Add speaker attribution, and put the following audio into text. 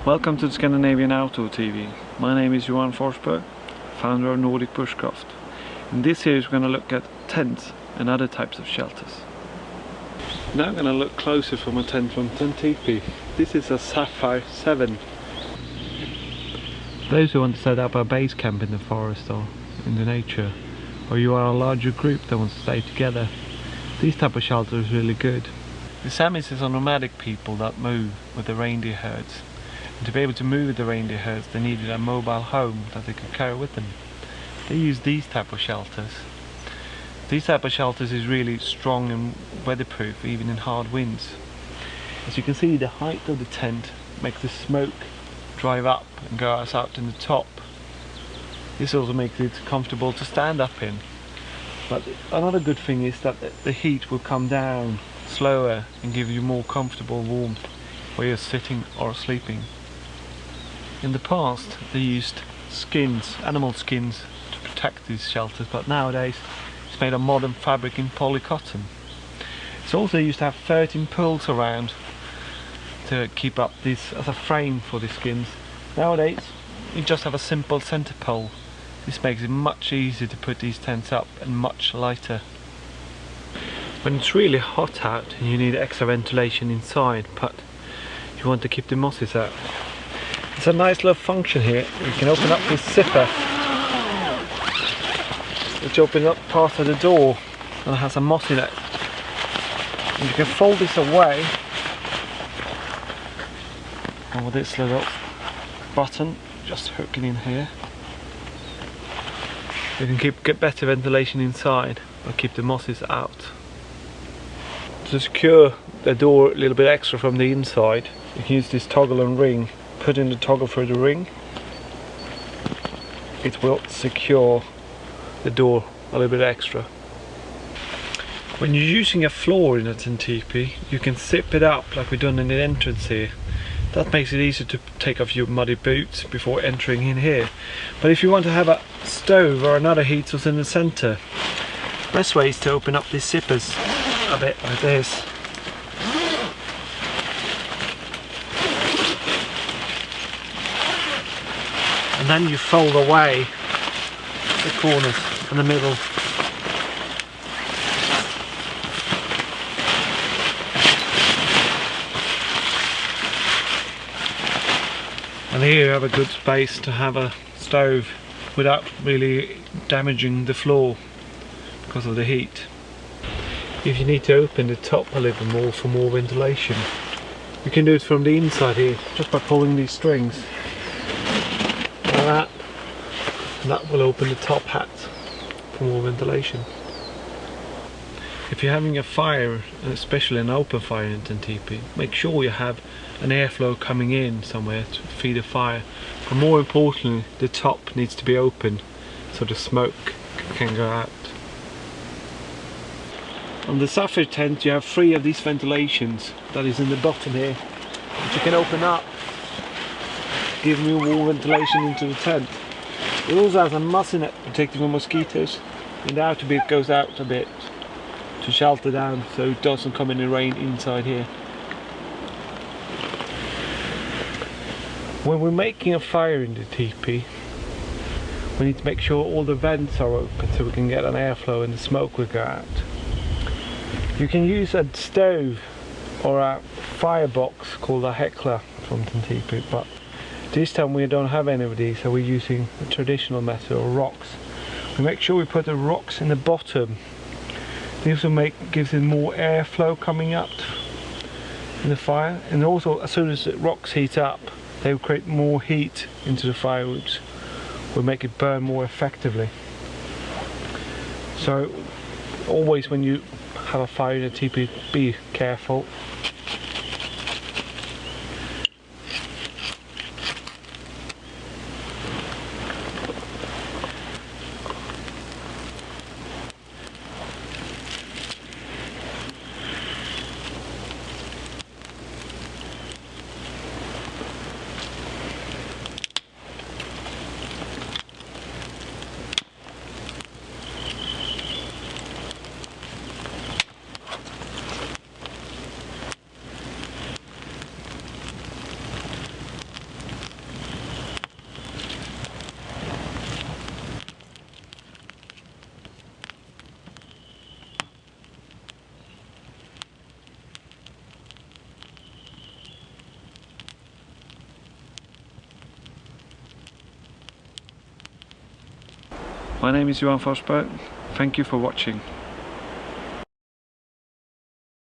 Speaker 1: Welcome to Scandinavian Outdoor TV. My name is Johan Forsberg, founder of Nordic Bushcraft. In this series we're going to look at tents and other types of shelters. Now I'm going to look closer from a tent from Tent-Teepee. This is a Safir 7. Those who want to set up a base camp in the forest or in the nature, or you are a larger group that wants to stay together, these type of shelters is really good. The Samis is a nomadic people that move with the reindeer herds. And to be able to move with the reindeer herds, they needed a mobile home that they could carry with them. They use these type of shelters. These type of shelters is really strong and weatherproof, even in hard winds. As you can see, the height of the tent makes the smoke drive up and go out in the top. This also makes it comfortable to stand up in. But another good thing is that the heat will come down slower and give you more comfortable warmth where you're sitting or sleeping. In the past they used skins, animal skins, to protect these shelters, but nowadays it's made of modern fabric in polycotton. It's also used to have 13 poles around to keep up this as a frame for the skins. Nowadays you just have a simple center pole. This makes it much easier to put these tents up and much lighter. When it's really hot out and you need extra ventilation inside, but you want to keep the mosses out, it's a nice little function here. You can open up this zipper, which opens up part of the door and has a moss in it. And you can fold this away, and with this little button, just hook it in here. You can get better ventilation inside, but keep the mosses out. To secure the door a little bit extra from the inside, you can use this toggle and ring. Put in the toggle through the ring, it will secure the door a little bit extra. When you're using a floor in a Tent-Teepee, you can zip it up like we've done in the entrance here. That makes it easier to take off your muddy boots before entering in here. But if you want to have a stove or another heat source in the centre, the best way is to open up these zippers a bit like this. And then you fold away the corners and the middle. And here you have a good space to have a stove without really damaging the floor because of the heat. If you need to open the top a little more for more ventilation, you can do it from the inside here, just by pulling these strings. Like that, and that will open the top hat for more ventilation. If you're having a fire, especially an open fire in Tent-Teepee, make sure you have an airflow coming in somewhere to feed a fire. But more importantly, the top needs to be open so the smoke can go out. On the Safir tent you have 3 of these ventilations that is in the bottom here, which you can open up, give me more ventilation into the tent. It also has a moss in it protecting from mosquitoes, and the outer bit goes out a bit to shelter down so it doesn't come in the rain inside here. When we're making a fire in the teepee, we need to make sure all the vents are open so we can get an airflow and the smoke will go out. You can use a stove or a firebox called a heckler from Tent-Teepee, but this time we don't have any of these, so we're using a traditional method or rocks. We make sure we put the rocks in the bottom. This will gives it more airflow coming up in the fire, and also as soon as the rocks heat up, they will create more heat into the firewood, will make it burn more effectively. So always when you have a fire in a teepee, be careful. My name is Johan Forsberg. Thank you for watching.